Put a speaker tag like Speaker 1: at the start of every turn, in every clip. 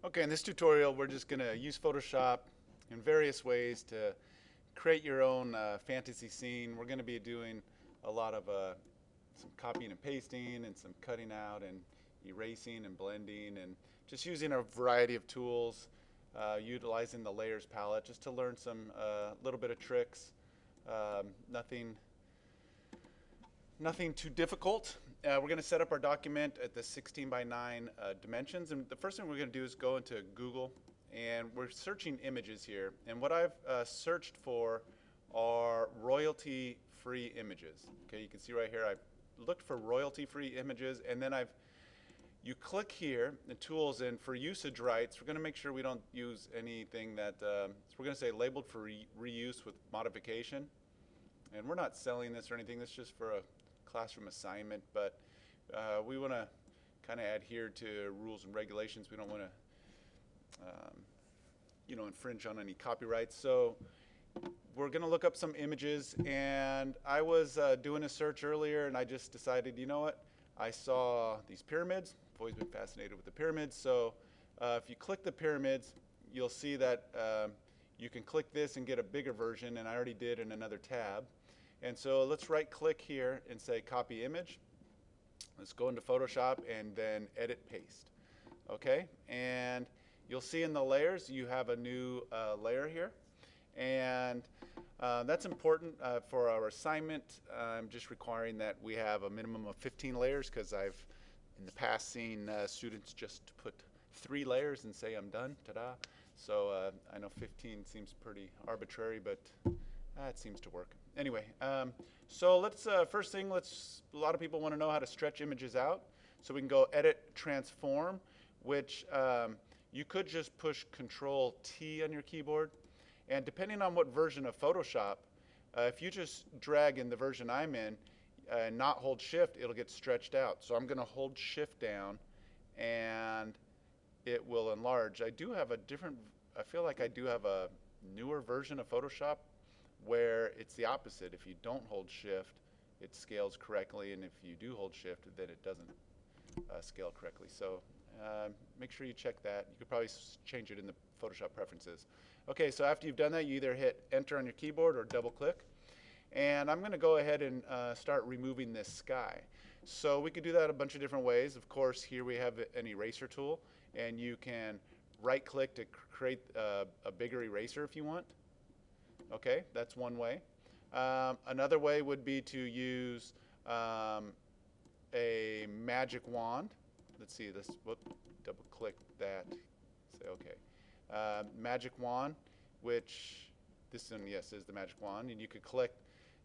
Speaker 1: Okay, in this tutorial, we're just going to use Photoshop in various ways to create your own fantasy scene. We're going to be doing a lot of some copying and pasting and some cutting out and erasing and blending and just using a variety of tools, utilizing the layers palette just to learn some little bit of tricks. Nothing too difficult. We're going to set up our document at the 16 by 9 dimensions. And the first thing we're going to do is go into Google. And we're searching images here. And what I've searched for are royalty-free images. Okay, you can see right here I've looked for royalty-free images. And then you click here, the tools, and for usage rights, we're going to make sure we don't use anything that, so we're going to say labeled for reuse with modification. And we're not selling this or anything. This is just for a classroom assignment, but we want to kind of adhere to rules and regulations. We don't want to, infringe on any copyrights. So we're going to look up some images, and I was doing a search earlier, and I just decided, you know what? I saw these pyramids. I've always been fascinated with the pyramids. So if you click the pyramids, you'll see that you can click this and get a bigger version, and I already did in another tab. And so let's right click here and say copy image. Let's go into Photoshop and then edit paste. Okay, and you'll see in the layers you have a new layer here. And that's important for our assignment. I'm just requiring that we have a minimum of 15 layers because I've in the past seen students just put 3 layers and say I'm done, ta-da. So I know 15 seems pretty arbitrary, but it seems to work. Anyway, so let's, first thing, a lot of people want to know how to stretch images out. So we can go edit transform, which you could just push Control T on your keyboard. And depending on what version of Photoshop, if you just drag in the version I'm in and not hold shift, it'll get stretched out. So I'm going to hold shift down and it will enlarge. I feel like I do have a newer version of Photoshop where it's the opposite. If you don't hold shift, it scales correctly, and if you do hold shift, then it doesn't scale correctly. So make sure you check that. You could probably change it in the Photoshop preferences. Okay, so after you've done that, you either hit enter on your keyboard or double click. And I'm going to go ahead and start removing this sky. So we could do that a bunch of different ways. Of course, here we have an eraser tool, and you can right click to create a bigger eraser if you want. Okay, that's one way. Another way would be to use a magic wand. Let's see this. Whoop, double click that. Say okay. Magic wand, which this one, yes, is the magic wand, and you could click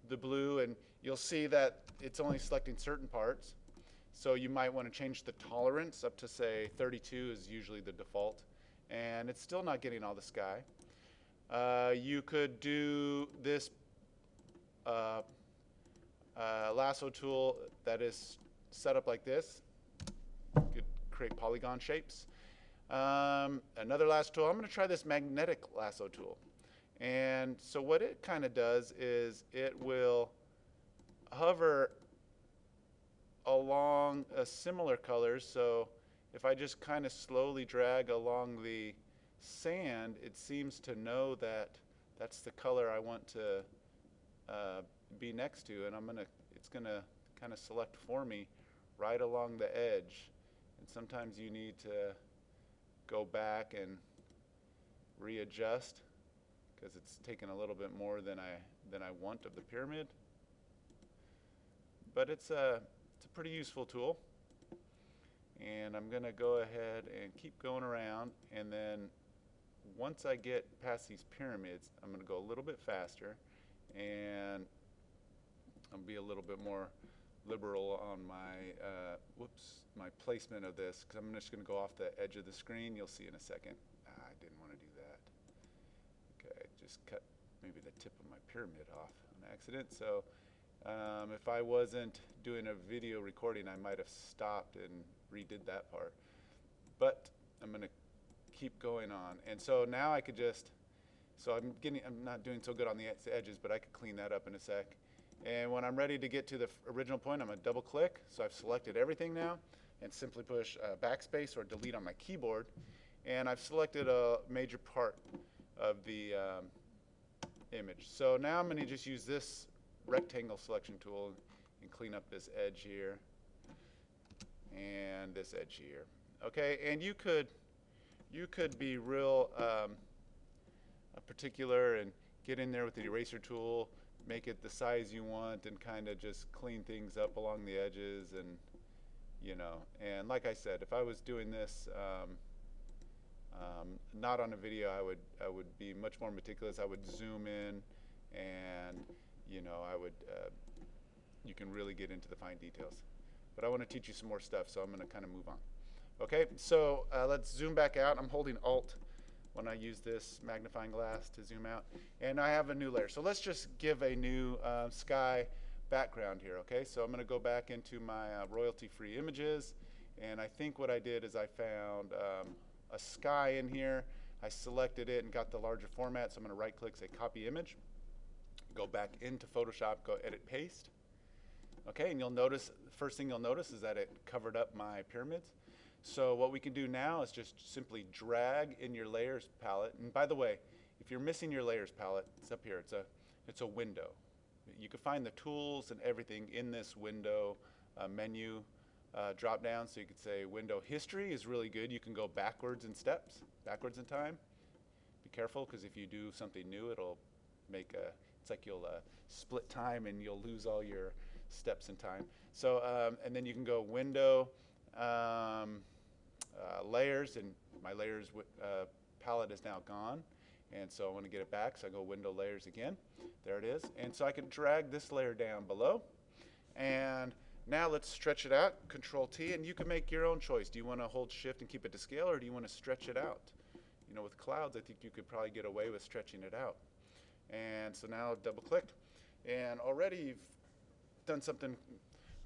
Speaker 1: the blue, and you'll see that it's only selecting certain parts. So you might want to change the tolerance up to, say, 32 is usually the default, and it's still not getting all the sky. You could do this lasso tool that is set up like this. You could create polygon shapes. Another lasso tool, I'm going to try this magnetic lasso tool. And so what it kind of does is it will hover along a similar colors. So if I just kind of slowly drag along the sand, it seems to know that that's the color I want to be next to, and it's gonna kind of select for me right along the edge. And sometimes you need to go back and readjust because it's taken a little bit more than I want of the pyramid. But it's a pretty useful tool. And I'm gonna go ahead and keep going around, and then once I get past these pyramids, I'm going to go a little bit faster, and I'll be a little bit more liberal on my placement of this, because I'm just going to go off the edge of the screen. You'll see in a second. I didn't want to do that. Okay, just cut maybe the tip of my pyramid off on accident. So if I wasn't doing a video recording, I might have stopped and redid that part. But I'm going to keep going on, and so now I could just, I'm not doing so good on the edges, but I could clean that up in a sec. And when I'm ready to get to the original point, I'm going to double click. So I've selected everything now, and simply push backspace or delete on my keyboard, and I've selected a major part of the image. So now I'm going to just use this rectangle selection tool and clean up this edge here and this edge here. Okay, and you could be real particular and get in there with the eraser tool, make it the size you want, and kind of just clean things up along the edges. And and like I said, if I was doing this not on a video, I would be much more meticulous. I would zoom in, and you can really get into the fine details. But I want to teach you some more stuff, so I'm going to kind of move on. Okay, so let's zoom back out. I'm holding Alt when I use this magnifying glass to zoom out, and I have a new layer. So let's just give a new sky background here. Okay, so I'm going to go back into my royalty-free images, and I think what I did is I found a sky in here. I selected it and got the larger format, so I'm going to right-click, say Copy Image, go back into Photoshop, go Edit Paste. Okay, and you'll notice, the first thing you'll notice is that it covered up my pyramids. So what we can do now is just simply drag in your layers palette. And by the way, if you're missing your layers palette, it's up here. It's a window. You can find the tools and everything in this window menu drop down. So you could say window history is really good. You can go backwards in steps, backwards in time. Be careful, because if you do something new, it'll make it's like you'll split time and you'll lose all your steps in time. So and then you can go window layers, and my layers palette is now gone, and so I want to get it back, so I go window layers again. There it is. And so I can drag this layer down below, and now let's stretch it out. Control T, and you can make your own choice. Do you want to hold Shift and keep it to scale, or do you want to stretch it out? With clouds, I think you could probably get away with stretching it out. And so now double click, and already you've done something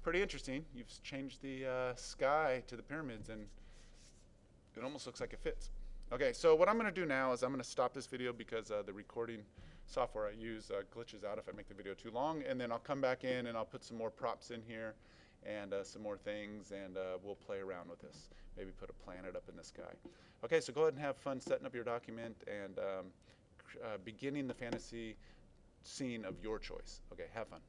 Speaker 1: pretty interesting. You've changed the sky to the pyramids, and it almost looks like it fits. Okay, so what I'm going to do now is I'm going to stop this video because the recording software I use glitches out if I make the video too long, and then I'll come back in and I'll put some more props in here and some more things, and we'll play around with this. Maybe put a planet up in the sky. Okay, so go ahead and have fun setting up your document and beginning the fantasy scene of your choice. Okay, have fun.